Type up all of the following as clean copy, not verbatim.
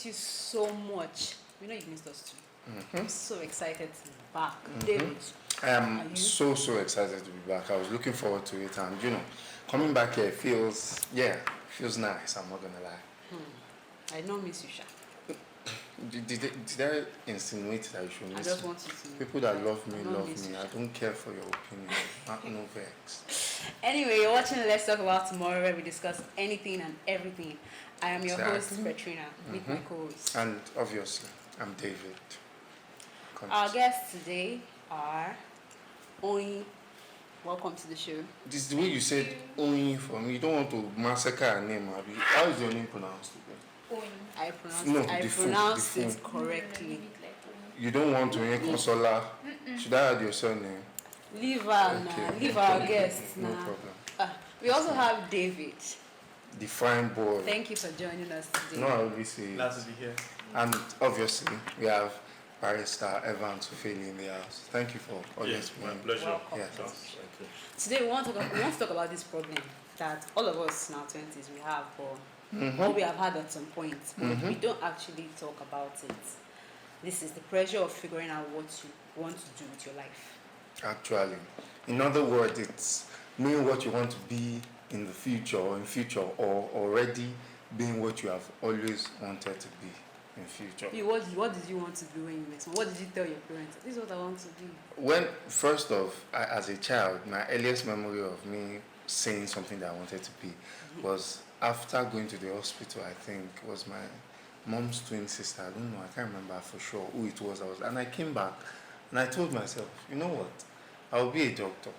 missed you so much. We know you missed us too. I'm so excited to be back. David, I are am you? so excited to be back. I was looking forward to it, and coming back here feels nice. I'm not gonna lie. I don't miss you, Sha. Did I insinuate that you should I miss just me? want you to. People that love me I don't love miss me. you, I Sha. don't care for your opinion. No vex. Anyway, you're watching Let's Talk About Tomorrow, where we discuss anything and everything. I am your host, Exactly. Petrina. Meet my co-host. And obviously, I'm David. Our guests today are Oyin. Welcome to the show. This is the way you said Oyin for me. You don't want to massacre her name, Abi. How is your name pronounced again? I pronounced, No, I the phone, pronounced the it phone. correctly. You don't want to hear Consola. Should I add your surname? Leave her now. Okay, Leave no our problem. guests No now. problem. We also have David. The fine boy. Thank you for joining us today. No, I always say it. Glad to be here. And obviously, we have Barrister Evans Ofeli in the house. Thank you for always Yes, my being. pleasure. Welcome. Yes. Thank you. Today we want to talk about this problem that all of us in our 20s we have, or we have had at some point, but we don't actually talk about it. This is the pressure of figuring out what you want to do with your life. Actually, in other words, it's knowing what you want to be in the future, or already being what you have always wanted to be in future. What did you want to be when you were small? What did you tell your parents? This is what I want to do. When first off, as a child, my earliest memory of me saying something that I wanted to be was after going to the hospital. I think it was my mom's twin sister. I don't know. I can't remember for sure who it was. And I came back and I told myself, you know what? I'll be a doctor.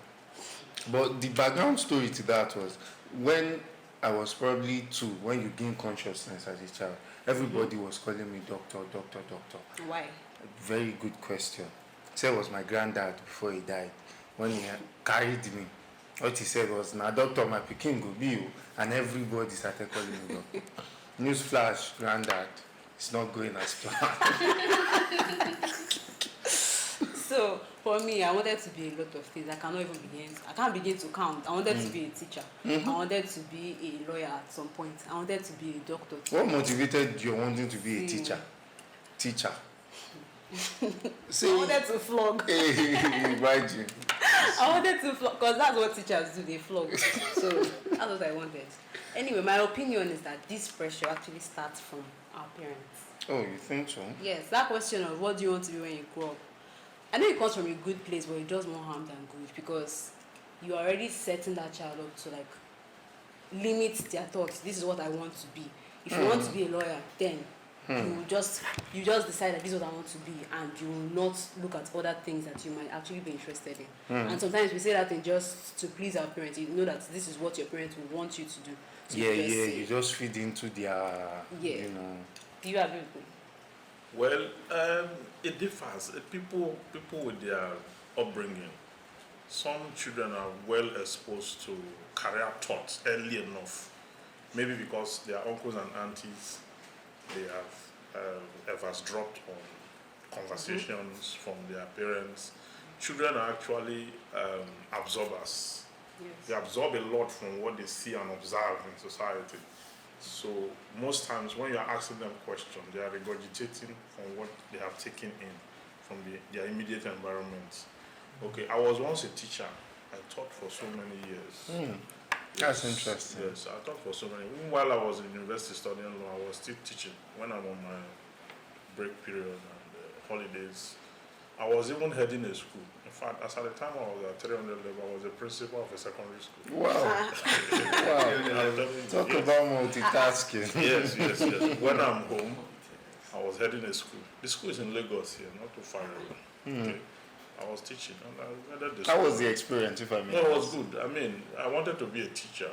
But the background story to that was when I was probably 2, when you gain consciousness as a child, everybody was calling me doctor. Why? Very good question. Said it was my granddad before he died. When he carried me, what he said was, "Na doctor, my pikin go be you," and everybody started calling me doctor. Newsflash, granddad, it's not going as planned. So for me, I wanted to be a lot of things. I can't begin to count. I wanted to be a teacher. I wanted to be a lawyer at some point. I wanted to be a doctor too. What motivated you wanting to be a teacher? Teacher. I wanted to flog. Imagine. I wanted to flog because that's what teachers do. They flog. So that's what I wanted. Anyway, my opinion is that this pressure actually starts from our parents. Oh, you think so? Yes, that question of what do you want to be when you grow up. I know it comes from a good place, but it does more harm than good because you are already setting that child up to like limit their thoughts. This is what I want to be. If you want to be a lawyer, then you just decide that this is what I want to be, and you will not look at other things that you might actually be interested in. And sometimes we say that thing just to please our parents. You know that this is what your parents will want you to do. So You just feed into their, Do you agree with me? Well, it differs. People with their upbringing, some children are well exposed to career thoughts early enough. Maybe because their uncles and aunties, they have eavesdropped on conversations from their parents. Children are actually absorbers. Yes. They absorb a lot from what they see and observe in society. So most times when you are asking them questions, they are regurgitating from what they have taken in from their immediate environment. Okay, I was once a teacher. I taught for so many years. That's interesting. Yes, I taught for so many. Even while I was in university studying law, I was still teaching. When I'm on my break period and holidays, I was even heading a school. In fact, as at the time I was at 300 level, I was a principal of a secondary school. Wow. Talk about multitasking. Yes. When I'm home, I was heading a school. The school is in Lagos here, not too far away. Okay. I was teaching and I headed the school. How was the experience, if I may? No, it was good. I mean, I wanted to be a teacher.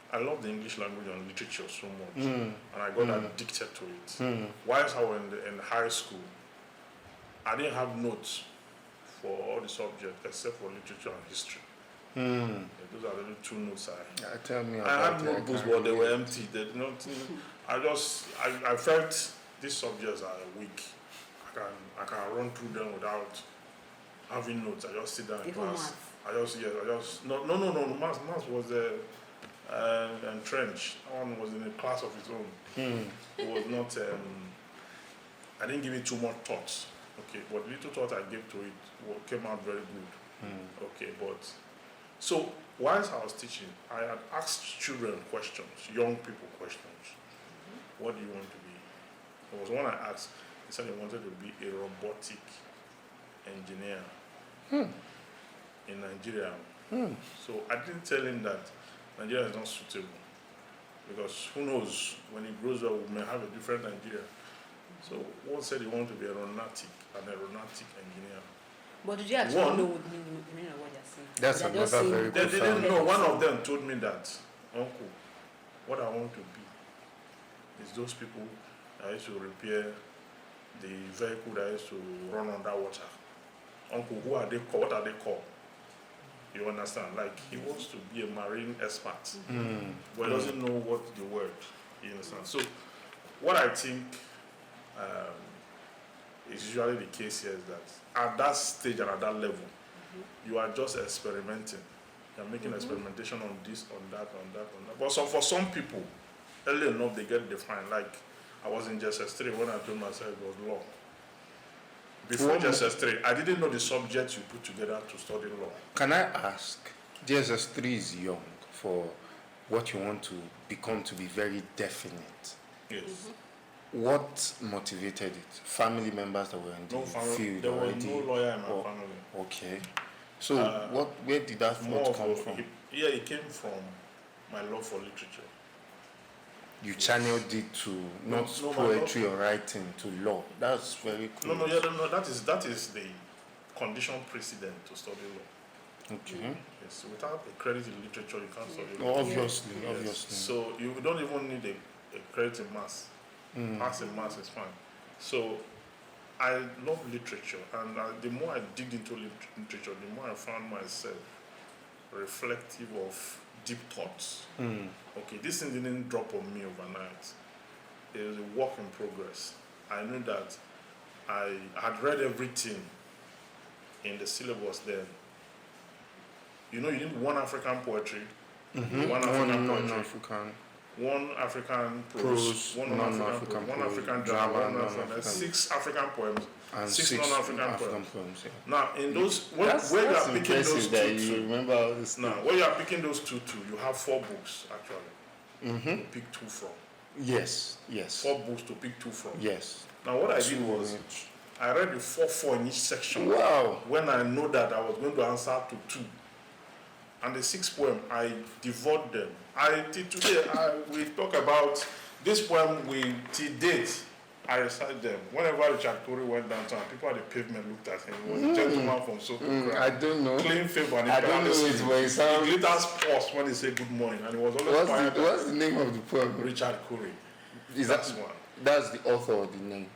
I love the English language and literature so much, and I got addicted to it. Whilst I was in high school, I didn't have notes for all the subjects except for literature and history. Those are the only 2 notes Tell me I about had it. notebooks, but they were empty. They did not. I felt these subjects are weak. I can run through them without having notes. I just sit down in Even class. maths. No. Maths was and Trench. That one was in a class of its own. It was not. I didn't give it too much thought. Okay, but the little thought I gave to it came out very good. Okay, but so whilst I was teaching, I had asked children questions, young people questions. What do you want to be? There was one I asked. He said he wanted to be a robotic engineer in Nigeria. So I didn't tell him that Nigeria is not suitable, because who knows, when he grows up we may have a different Nigeria. So one said he wanted to be an aeronautic engineer. But did you actually One- know what meaning of what they're saying? That's They're just another saying- very They good didn't fact. know. One of them told me that, Uncle, what I want to be is those people that used to repair the vehicle that used to run underwater. Uncle, who are they called? What are they called? You understand? Like, he wants to be a marine expert, but he doesn't know what the word. You understand? So, what I think is usually the case here is that at that stage and at that level, you are just experimenting. You're making experimentation on this, on that. But so for some people, early enough they get defined. Like, I was in JSS 3 when I told myself it was law. Before What- JSS 3, I didn't know the subject you put together to study law. Can I ask, JSS 3 is young for what you want to become to be very definite. Yes. What motivated it? Family members that were in No the family. field There was already? no lawyer in my or- family. Okay. So where did that More thought of come a- from? it came from my love for literature. You channeled it to not No, my poetry or writing, to law. That's very cool. No, that is the condition precedent to study law. Okay. Yes, without a credit in literature, you can't study No, law. obviously, Yes. obviously. So you don't even need a credit in maths. Pass in maths is fine. So I love literature, and the more I dig into literature, the more I found myself reflective of deep thoughts. Okay, this thing didn't drop on me overnight. It was a work in progress. I knew that I had read everything in the syllabus then. You know, you need one African poetry, one African poetry, non-African. one African Prose, prose, one non-African non-African prose, one prose, African drama, drama, one non-African. African, 6 African poems, And 6 6 non-African African poems. poems. Yeah. Now, in those, when you are picking those two, remember all this. now when you are picking those two, you have 4 books actually to pick 2 from. Yes, yes, 4 books to pick 2 from. yes. Now, what I Two did was in each. I read the 4 in each section. Wow. When I know that I was going to answer to 2. And the 6th poem, I devoured them. Today, we talk about this poem, till date, I recite them. Whenever Richard Corey went downtown, people at the pavement looked at him. He was a gentleman from Soto. I don't know. Clean favor. And I don't know it, but it He sounds. glitters pause when he say good morning. And he was always quiet. What's the name of the poem? Richard Corey. Is That's that one. that's the author or the name?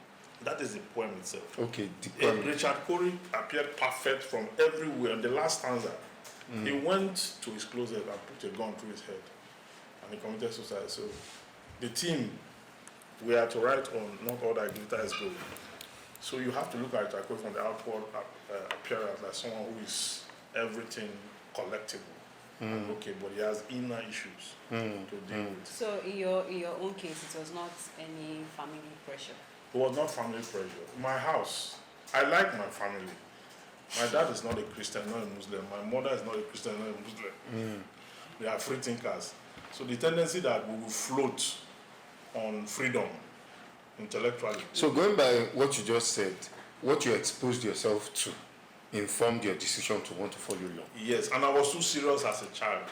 That is the poem itself. Okay, the poem. Richard Corey appeared perfect from everywhere. The last stanza, he went to his closet and put a gun to his head, and he committed suicide. So, the team, we are to write on not all that glitter is gold. So you have to look at Richard Corey from the outward appearance like someone who is everything collectible. And okay, but he has inner issues to deal with. So in your own case, it was not any family pressure. It was not family pressure. My house, I like my family. My dad is not a Christian, not a Muslim. My mother is not a Christian, not a Muslim. They are free thinkers. So the tendency that we will float on freedom intellectually. So going by what you just said, what you exposed yourself to informed your decision to want to follow law. Yes, and I was too serious as a child.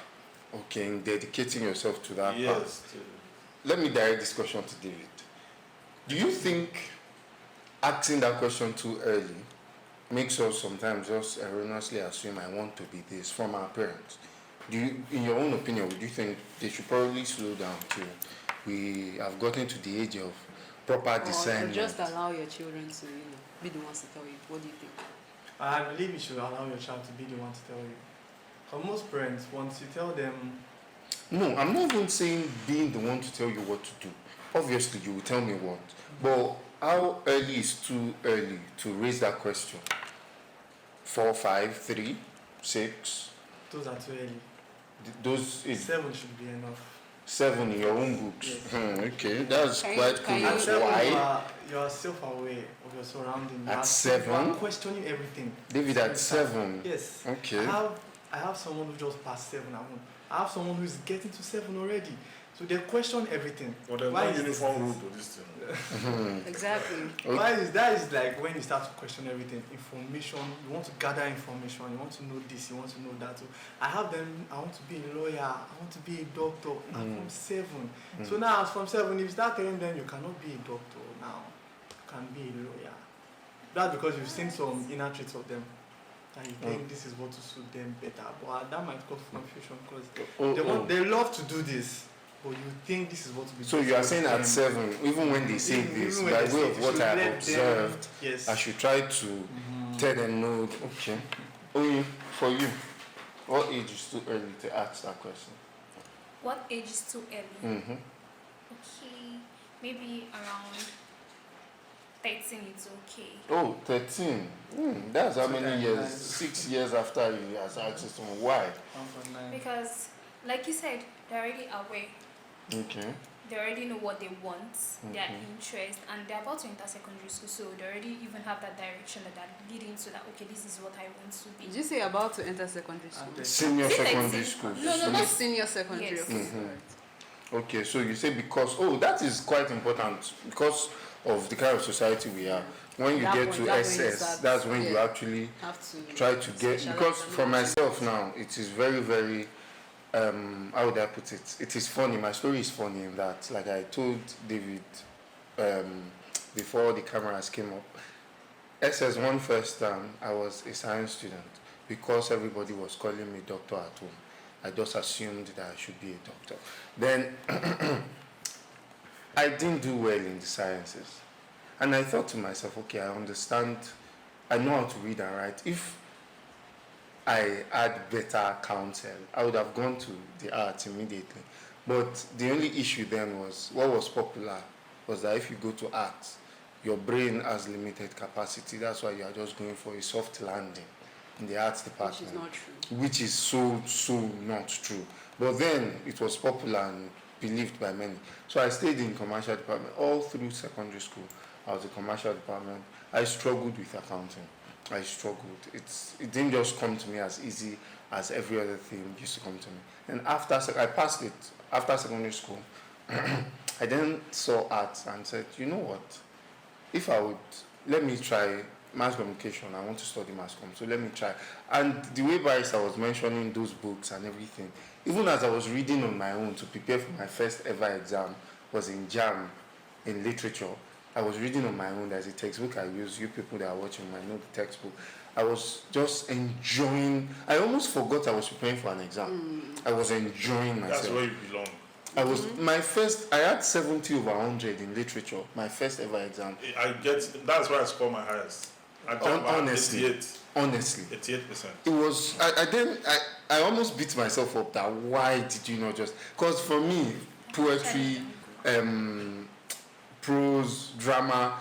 Okay, in dedicating yourself to that path. Yes. Let me direct this question to David. Do you think asking that question too early makes us sometimes just erroneously assume I want to be this from our parents? Do you, in your own opinion, would you think they should probably slow down till we have gotten to the age of proper Or discernment? just allow your children to, be the ones to tell you. What do you think? I believe you should allow your child to be the one to tell you. For most parents, once you tell them, No, I'm not even saying being the one to tell you what to do. Obviously, you will tell me what. But how early is too early to raise that question? 4, 5, 3, 6? those are too early. Those is 7 should be enough. 7 in your own books. Yes. Okay, that's Can you- quite can cool. you- At 7, Why? you are self-aware of your surroundings. At You are 7? questioning everything. David at 7. Yes. Okay. I have someone who just passed 7 at home. I have someone who is getting to 7 already. So they question everything. But there's Why no is this uniform this? rule to this thing. Exactly. Okay. Why is that is like when you start to question everything, information, you want to gather information, you want to know this, you want to know that. So I have them, I want to be a lawyer, I want to be a doctor. I'm from 7. So now from 7, if you start telling them you cannot be a doctor now, you can be a lawyer. That's because you've seen some inner traits of them. And you think this is what will suit them better. But that might cause confusion because they love to do this. But you think this is what will be. So you are saying at 7, even when they say this, by way of what I have observed, yes. I should try to tell them no. Okay. Only for you, what age is too early to ask that question? What age is too early? Mm-hmm. Okay, maybe around 13 is okay. Oh, 13. That's how So many then, years? 6 years after you has asked someone. Why? 1.9. Because, like you said, they're already aware. Okay. They already know what they want, their Mhm. interest, and they're about to enter secondary school, so they already even have that direction that they're leading to that, okay, this is what I want to be. Did you say about to enter secondary school? Okay. Senior Is it secondary 13? school. No, not senior secondary. Yes. Okay. Mhm. Okay, so you say because that is quite important because of the kind of society we are. When you That get point, to that's when you SS, start, that's when you yeah. actually Have to try to get, specialize because and for everything. myself now, it is very, very, how would I put it? It is funny. My story is funny in that, like I told David before the cameras came up, SS1 first time, I was a science student. Because everybody was calling me doctor at home, I just assumed that I should be a doctor. Then I didn't do well in the sciences. And I thought to myself, okay, I understand, I know how to read and write. If I had better counsel, I would have gone to the arts immediately. But the only issue then was, what was popular was that if you go to arts, your brain has limited capacity. That's why you are just going for a soft landing in the arts Which department. is not true. Which is so not true. But then it was popular and believed by many. So I stayed in commercial department all through secondary school. I was in commercial department. I struggled with accounting. I struggled. It didn't just come to me as easy as every other thing used to come to me. And after I passed it, after secondary school, I then saw arts and said, you know what? If I would, let me try mass communication. I want to study mass comm, so let me try. And the way Barrister was mentioning those books and everything, even as I was reading on my own to prepare for my first ever exam, was in JAM, in literature. I was reading on my own. There's a textbook I use. You people that are watching might know the textbook. I was just enjoying. I almost forgot I was preparing for an exam. I was enjoying myself. That's where you belong. I was I had 70 over 100 in literature. My first ever exam. I get, that's why I score my highest. I jump at Honestly. 88%. Honestly, 88%. it was. I almost beat myself up that why did you not just? Because for me, poetry, prose, drama,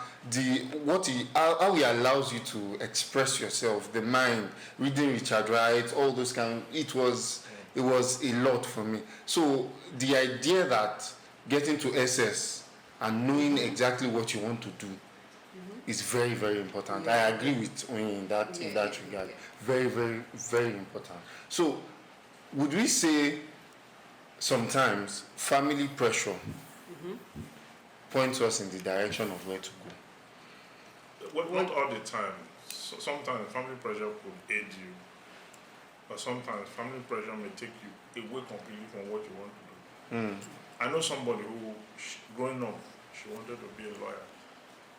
how he allows you to express yourself, the mind, reading Richard Wright, all those kind. It was a lot for me. So the idea that getting to SS and knowing exactly what you want to do is very, very important. Yeah. I agree with Oyin in that regard. Yeah. Very, very, very important. So would we say sometimes family pressure points us in the direction of where to go? Not all the time. So sometimes family pressure could aid you, but sometimes family pressure may take you away completely from what you want to do. I know somebody who, growing up, she wanted to be a lawyer,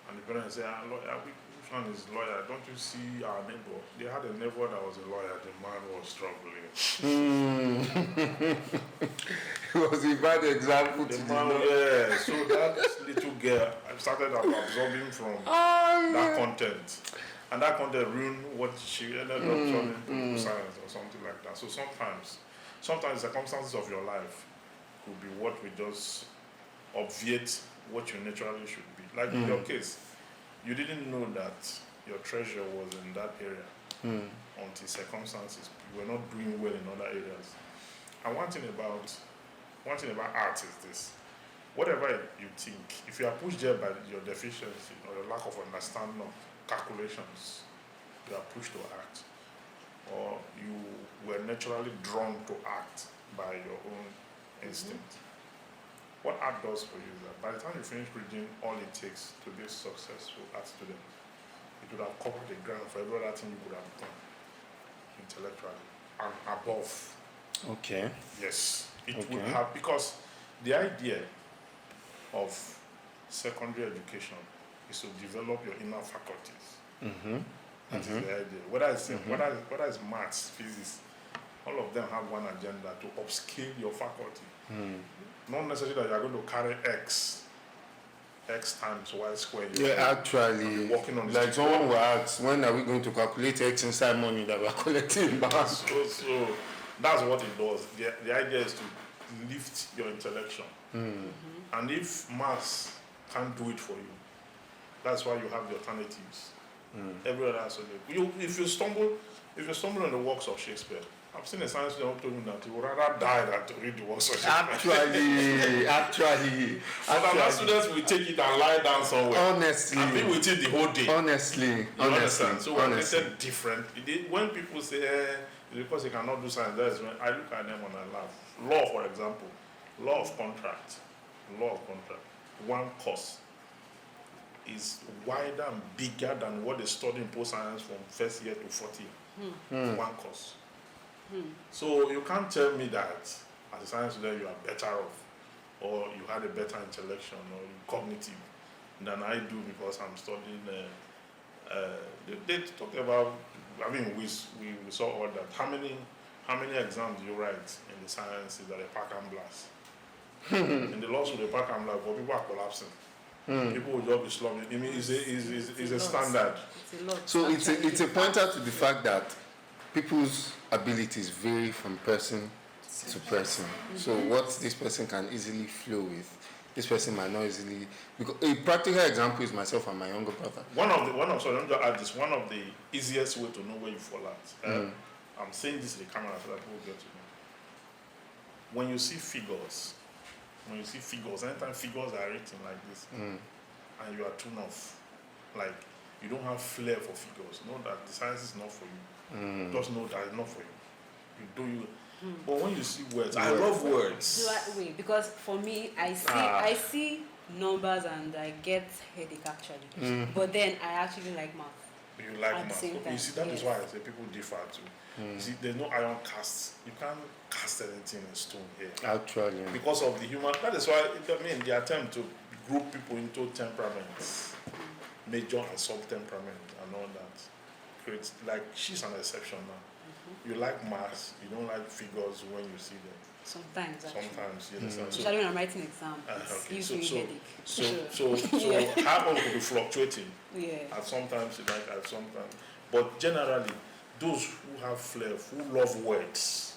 and the parents say, lawyer, which one is lawyer? Don't you see our neighbor? They had a neighbor that was a lawyer. The man was struggling. It was a bad example The to man, yeah. So that little girl started absorbing from that content, and that content ruined what she ended up turning into science or something like that. So sometimes circumstances of your life could be what we just obviate what you naturally should be. Like in your case, you didn't know that your treasure was in that area until circumstances, you were not doing well in other areas. And one thing about art is this: whatever you think, if you are pushed there by your deficiency or your lack of understanding of calculations, you are pushed to act, or you were naturally drawn to act by your own instinct. What art does for you is that by the time you finish reading all it takes to be a successful art student, it would have covered the ground for every other thing you could have done intellectually and above. Okay. Yes, it would Okay. have, because the idea of secondary education is to develop your inner faculties. Mm-hmm. That is the idea. Whether it's maths, physics, all of them have one agenda: to upscale your faculty. Not necessarily that you are going to carry x times y squared. Yeah, actually, Working on this like thing. someone will ask, when are we going to calculate X inside money that we are collecting in banks? So that's what it does. The idea is to lift your intellection. And if maths can't do it for you, that's why you have the alternatives. Every other subject. If you stumble on the works of Shakespeare, I've seen a science student who told me that he would rather die than to read the works of Shakespeare. Actually, So that our students will take it and lie down somewhere honestly, and be with it the whole day. honestly, You understand? So we're honestly. treated different. When people say, it's because they cannot do science, that is when I look at them and I laugh. Law, for example, law of contract, one course is wider and bigger than what they study in post science from first year to 40 year. One course. So you can't tell me that as a science student you are better off, or you had a better intellection or cognitive than I do because I'm studying. They talk about. I mean, we saw all that. How many exams do you write in the sciences that they pack and blast? In the law school, they pack and blast, but people are collapsing. People will just be slumming. I mean, it's a standard. It's a lot. So Actually, it's a pointer to the fact that people's abilities vary from person to person. So what this person can easily flow with, this person might not easily. Because a practical example is myself and my younger brother. Sorry, let me just add this. One of the easiest way to know where you fall at. I'm saying this to the camera so that people get to know. When you see figures, anytime figures are written like this, and you are turned off, like you don't have flair for figures, know that the science is not for you. Just know that it's not for you. But when you see words, I love words. Wait, because for me, I see numbers and I get headache actually. But then I actually like math. You like At the math. same Okay, time, you see, that is yes. why I say people differ too. You see, there's no iron cast. You can't cast anything in stone here. Actually, Because of the human, that is why, the attempt to group people into temperaments, major and sub-temperament and all that, creates, like, she's an exception now. You like maths, you don't like figures when you see them. Sometimes actually. Sometimes, you understand? So, Especially when I'm writing exam, okay, it gives me headache. so how could be fluctuating? Yeah. At sometimes you like, at sometimes. But generally, those who have flair, who love words,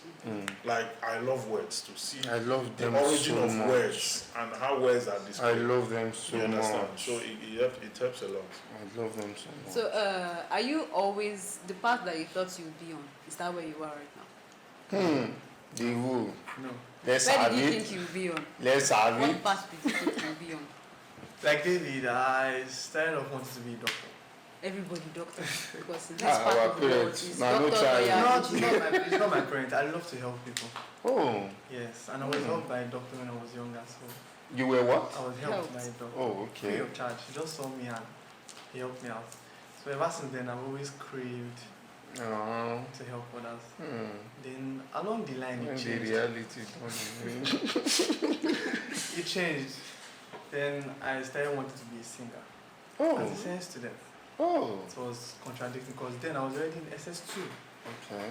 like I love words, to see I love the them origin so of much. words and how words are I displayed. love them so You understand? much. So it helps a lot. I love them so much. So, are you always the path that you thought you'd be on? Is that where you are right now? The who? No. Let's Where have did you it. think you'd be on? Let's have it. What path did you think you'd be on? Like David, I started off wanting to be a doctor. Everybody doctor, because in this Ah, part our of the world, parents. it's Nah, no doctor, child. lawyer, It's not my parents. I love to help people. Oh, Yes, and I was helped by a doctor when I was younger, so you were what? I was helped by a doctor. Oh, Free okay. of charge. He just saw me and he helped me out. So ever since then, I've always craved Oh, to help others. Then along the line, when it the changed. reality don't It changed. Then I started wanting to be a singer. Oh, As a science student, oh, it was contradicting because then I was already in SS2. okay.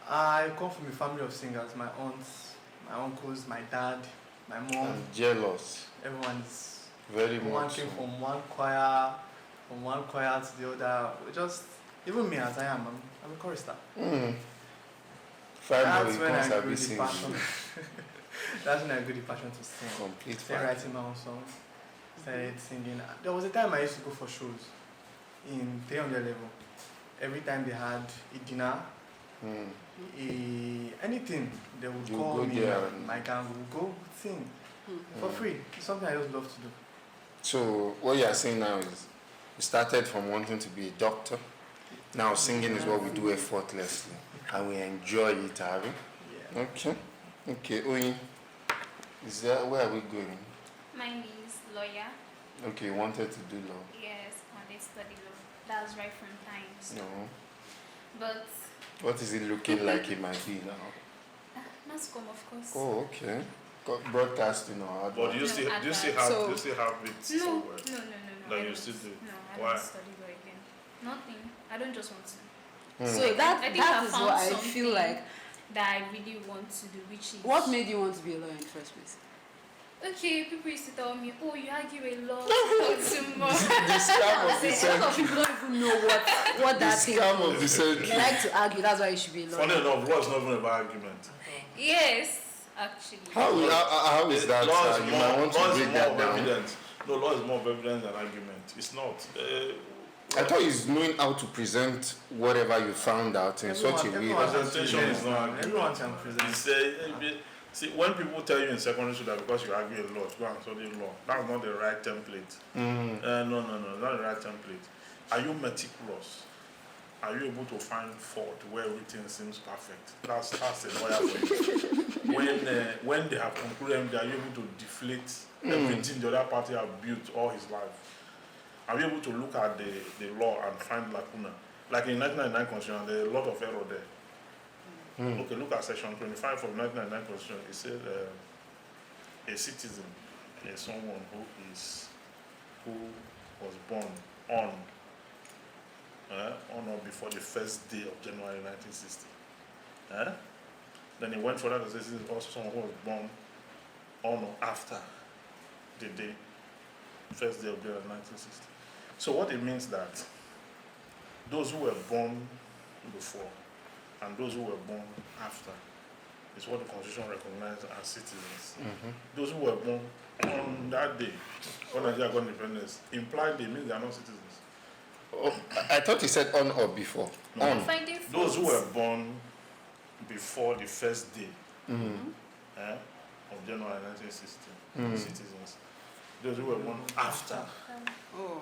I come from a family of singers. My aunts, my uncles, my dad, my mom. I'm jealous. Everyone's Very one much. came So. from one choir to the other. Just even me as I am, I'm a chorister. 5 That's more when I icons have grew been the singing. passion. That's when I grew the passion to sing. Complete Started five. writing my own songs. Started singing. There was a time I used to go for shows in 300 level. Every time they had a dinner, anything, they would You call go me. there My gang will go sing for free. It's something I just love to do. So what you are saying now is we started from wanting to be a doctor. Now singing is what we do effortlessly and we enjoy it, Harry. Yeah. Okay. Okay, Oyin. Is that where are we going? Mine is lawyer. Okay, you wanted to do law. Yes, and they study law. That was right from times. No. But What is it looking like it might be now? mass comm, of course. Oh, okay. Broadcasting or But do you No, still at do you still that. have So- do you still have it No, somewhere? no. That I you don't. still do? No, I Why? don't study law again. Nothing. I don't just want to. So that I think that I is found what I something feel like. that I really want to do, which is What made you want to be a lawyer in the first place? Okay, people used to tell me, oh, you argue a lot, talk too much. The scam of the A lot of century. people don't even know what The that thing scam is. of the century. They like to argue. That's why you should be a lawyer. Funny enough, law is not even about argument. Yes, actually. How is that? Law is You more, might want to law is break more that of down. evidence. No, law is more of evidence than argument. It's not. I thought it's knowing how to present whatever you found out in such a way Everyone that Presentation is not argument. Everyone can present. It's see, when people tell you in secondary school that because you argue a lot, go and study law, that's not the right template. No, not the right template. Are you meticulous? Are you able to find fault where everything seems perfect? That's a lawyer for you. When they have concluded, are you able to deflate everything the other party have built all his life? Are you able to look at the law and find lacuna? Like in 1999 Constitution, there's a lot of error there. Okay, look at section 25 of 1999 Constitution. It said a citizen is someone who was born on or before the first day of January 1960. Then he went further to say citizen is also someone who was born on or after the day, first day of January 1960. So what it means that those who were born before and those who were born after is what the Constitution recognizes as citizens. Those who were born on that day, when Nigeria got independence, implied they mean they are not citizens. Oh, I thought you said on or before. No. On. Finding Those who faults. were born before the first day of January 1960, citizens. Those who were born after Oh.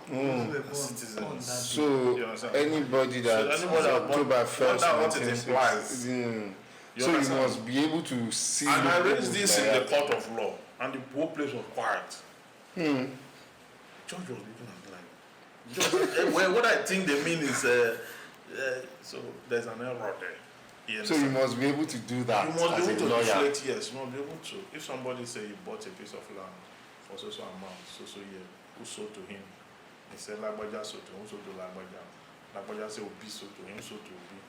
citizens. So You understand? anybody that So anybody that born- October 1st, that's what it 1960, implies. You so you understand? must be able to see. And I raised loopholes this like in the that. court of law, and the whole place was quiet. Judge was looking at me like, Judge, well, what I think they mean is, so there's an error there. You So you understand? must be able to do that You must as be a able to lawyer. deflate, yes, you must be able to. If somebody say he bought a piece of land for so amount, so year, who sold to him? He said Lagbaja sold to him, who sold to Lagbaja? Lagbaja said Obi sold to him, sold to Obi.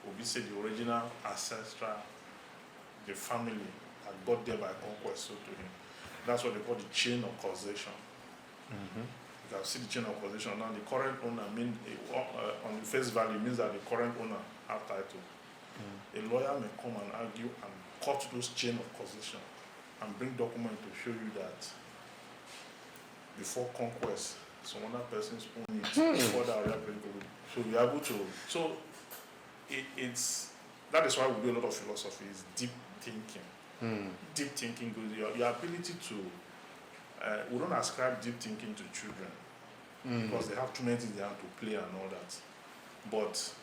Obi said the original ancestral, the family that got there by conquest sold to him. That's what they call the chain of causation. You can see the chain of causation. Now the current owner on the face value means that the current owner have title. A lawyer may come and argue and cut those chain of causation and bring document to show you that before conquest, some other persons own it before that other person could. So we are able to. So it's that is why we do a lot of philosophy. Is deep thinking. Deep thinking goes your ability to. We don't ascribe deep thinking to children because they have too many things they have to play and all that. But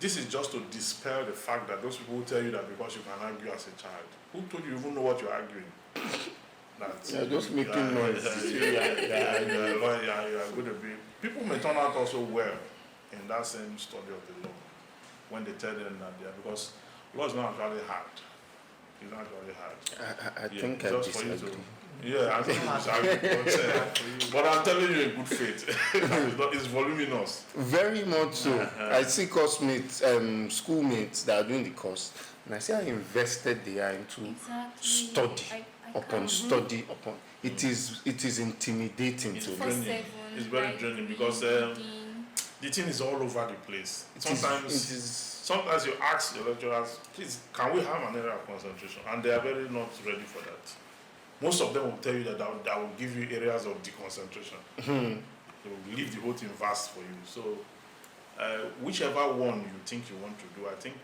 this is just to dispel the fact that those people who tell you that because you can argue as a child. Who told you even know what you're arguing? That You're just making noise. You are going to be. People may turn out also well in that same study of the law when they tell them that they are, because law is not actually hard. It's not actually hard. I think I just for you disagree. to. Yeah, I think you disagree. But I'm telling you in good faith. It's voluminous. Very much so. I see course-mates, schoolmates that are doing the course, and I see how invested they are into Exactly. study I upon can't. study upon. It is intimidating It's to very- me. 24/7, it's very like, draining because, reading. The thing is all over the place. It is- Sometimes you ask your lecturers, please, can we have an area of concentration? And they are very not ready for that. Most of them will tell you that I will give you areas of deconcentration. They will leave the whole thing vast for you. So, whichever one you think you want to do, I think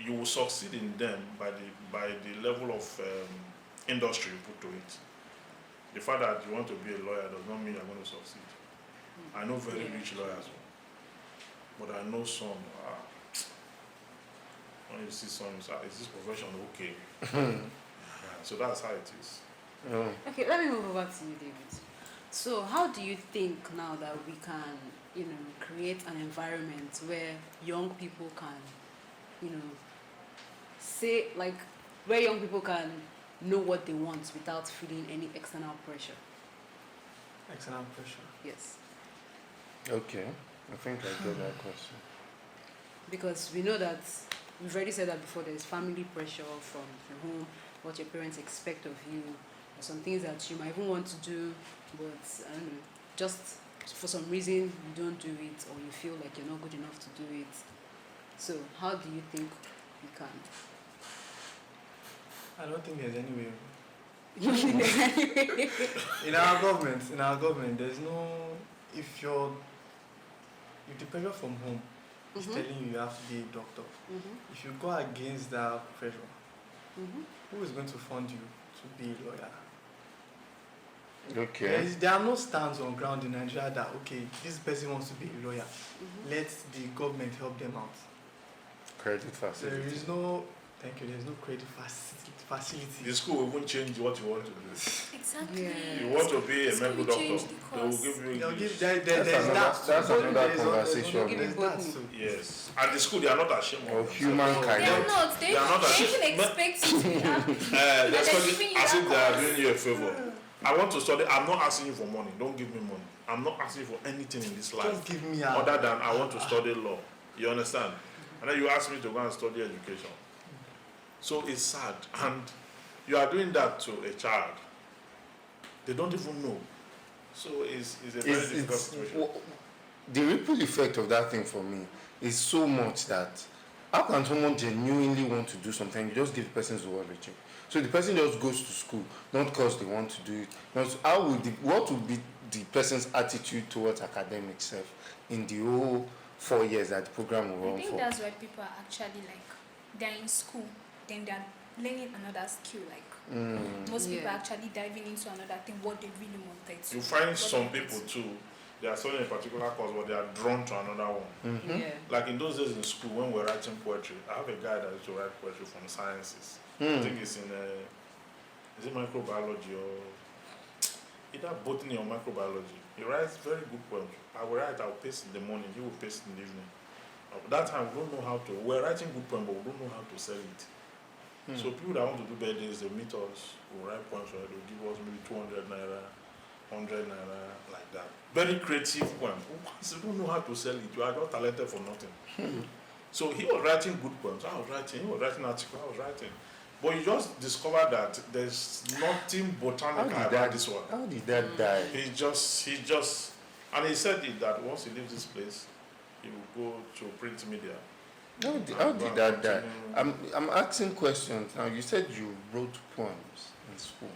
you will succeed in them by the level of industry you put to it. The fact that you want to be a lawyer does not mean you're going to succeed. I know very rich lawyers, but I know some. When you see some, is this profession okay? So that's how it is. Oh. Okay, let me move over to you, David. So, how do you think now that we can, create an environment where young people can, say, like, where young people can know what they want without feeling any external pressure? External pressure. Yes. Okay, I think I get that question. Because we know that, we've already said that before, there's family pressure from home, what your parents expect of you, or some things that you might even want to do, but I don't know, just for some reason you don't do it, or you feel like you're not good enough to do it. So how do you think we can? I don't think there's any way. In our government, there's no, if the pressure from home is telling you have to be a doctor, if you go against that pressure, who is going to fund you to be a lawyer? Okay. There are no stands on ground in Nigeria that, okay, this person wants to be a lawyer, let the government help them out. Credit facility. There is no, thank you, there's no credit facility. The school won't change what you want to do. Exactly. Yeah. You want to be a School medical will change doctor, the they will course. give you They'll English. give, there's that. That's another There's conversation. There's that too. Yes. And the school, they are not ashamed Of themselves. humankind. They are not. They They are not even expect you to be happy. They're they're studying giving you as that if they are course. doing you a favor. I want to study. I'm not asking you for money. Don't give me money. I'm not asking you for anything in this life Just give me other than I want to study law. You understand? And then you ask me to go and study education. So it's sad. And you are doing that to a child. They don't even know. So it's a very difficult situation. The ripple effect of that thing for me is so much that how can someone genuinely want to do something? You just give the person zoology. So the person just goes to school, not because they want to do it. Because what would be the person's attitude towards academics self in the whole 4 years that the program will I run think for? that's why people are actually like, they're in school, then they're learning another skill. Like most people Yeah. are actually diving into another thing, what they really wanted to. You find what some they people wanted to. too, they are studying a particular course, but they are drawn to another one. Yeah. Like in those days in school, when we're writing poetry, I have a guy that used to write poetry from sciences. I think it's in is it microbiology or either botany or microbiology. He writes very good poems. I will write, I'll paste in the morning, he will paste in the evening. At that time, we don't know how to, we're writing good poems, but we don't know how to sell it. So people that want to do birthdays, they meet us, we'll write poems, they'll give us maybe 200 naira, 100 naira, like that. Very creative poem. You don't know how to sell it, you are just talented for nothing. So he was writing good poems, I was writing, he was writing articles, I was writing. But you just discover that there's nothing botanical about this one. How did that die? He just, and he said it that once he leaves this place, he will go to print media. How did that die? I'm asking questions now. You said you wrote poems in school.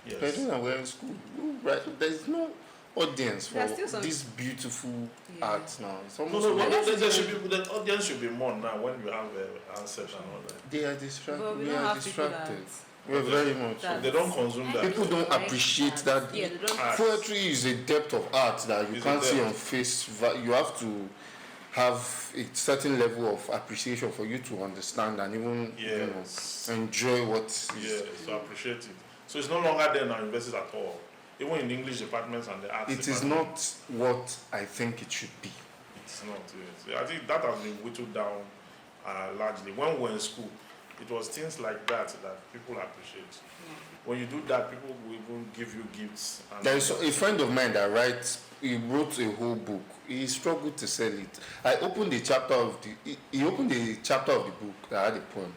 Yes. Depending on where in school, you write, there's no audience for There's still some- this beautiful Yeah. art now. It's No, almost no, like there should be, the audience should be more now when you have answers and all that. they are distracted. But we We don't are have people that. distracted. We're very much. that- They don't consume that. People don't appreciate that. Yeah, they don't. Ah. Poetry is a depth of art that you It's can't a see depth. on face. You have to have a certain level of appreciation for you to understand and even Yes. enjoy what is. Yes, to appreciate it. So it's no longer there in our universities at all. Even in the English departments and the arts It is department. not what I think it should be. It's not, yes. I think that has been whittled down largely. When we were in school, it was things like that that people appreciate. When you do that, people will even give you gifts. And There is a friend of mine that he wrote a whole book. He struggled to sell it. I opened a chapter of he opened a chapter of the book that had a poem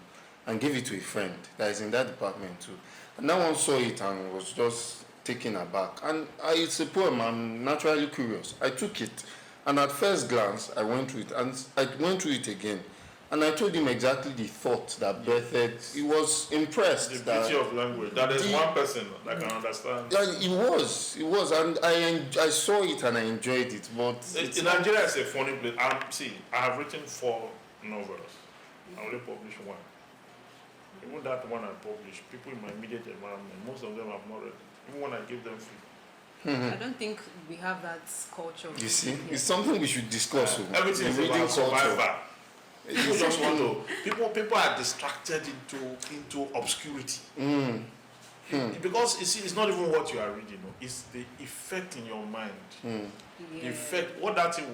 and gave it to a friend that is in that department too. And that one saw it and was just taken aback. And it's a poem, I'm naturally curious. I took it, and at first glance, I went through it, and I went through it again. And I told him exactly the thought that birthed it. He was impressed. the that beauty of language. That there's one person that can understand. Yeah, it was, and I saw it and I enjoyed it. But In Nigeria, it's a funny place. I have written 4 novels. I only published one. Even that one I published, people in my immediate environment, most of them have not read it. Even when I give them free. I don't think we have that culture. You see, here. it's something we should discuss. Everything is The reading about survival. culture. People just want to. People are distracted into obscurity. Because you see, it's not even what you are reading. No. It's the effect in your mind. Yeah. The effect, what that thing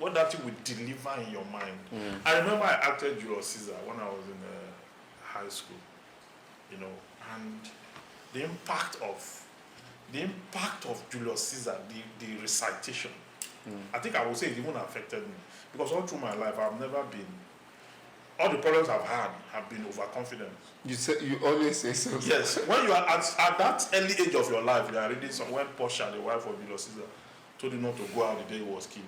would deliver in your mind. I remember I acted Julius Caesar when I was in high school. You know, and the impact of Julius Caesar, the recitation. I think I would say it even affected me because all through my life I've never been. All the problems I've had have been overconfident. You always say so. Yes, when you are at that early age of your life, you are reading when Portia, the wife of Julius Caesar, told you not to go out the day he was killed.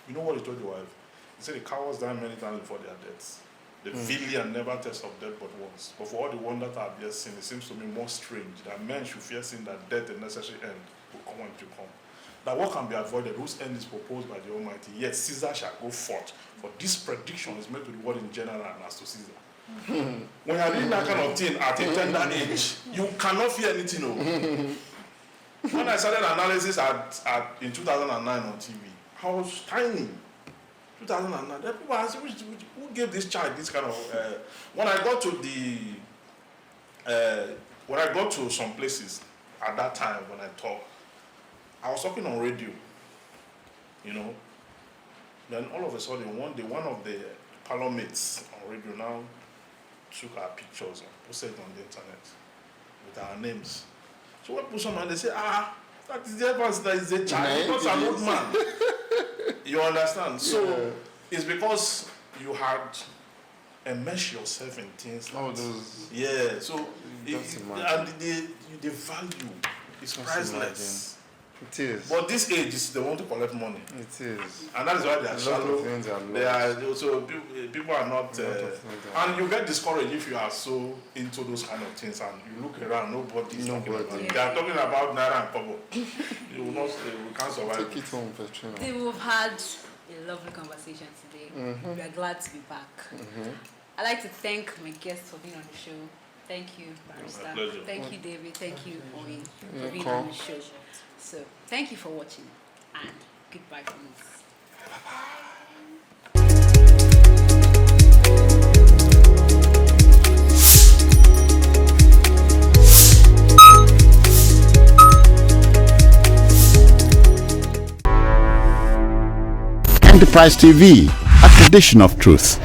You know what he told the wife? He said the cowards die many times before their deaths. The villain never tastes of death but once. But for all the wonder that I've just seen, it seems to me more strange that men should fear sin that death, the necessary end, will come when it will come. That what can be avoided, whose end is proposed by the Almighty, yet Caesar shall go forth. For this prediction is made to the world in general and as to Caesar. When you are reading that kind of thing at a tender age, you cannot fear anything. No. When I started analysis in 2009 on TV, I was tiny. 2009. Then people asked me, who gave this child this kind of? When I got to some places at that time when I talk, I was talking on radio. You know. Then all of a sudden, one day, one of the parlor mates on radio now took our pictures and posted it on the internet with our names. So when people saw, they say, that is the Evans, that is the child, not an old man. You understand? So it's because you had immersed yourself in things like those. Yeah, so imagine. and the value is priceless. It is. But this age is they want to collect money. It is. And that is why they are shallow. They lost. are so people are not and you get discouraged if you are so into those kind of things and you look around, nobody's talking about it. They are talking about Naira and Kobo. You will not we can't survive. Take it home, Petrina. We've had a lovely conversation today. We are glad to be back. I'd like to thank my guests for being on the show. Thank you, Barrister. My pleasure. Thank you, David. Thank you, Owen, for being on the show. So, thank you for watching and goodbye from us. Enterprise TV, a tradition of truth.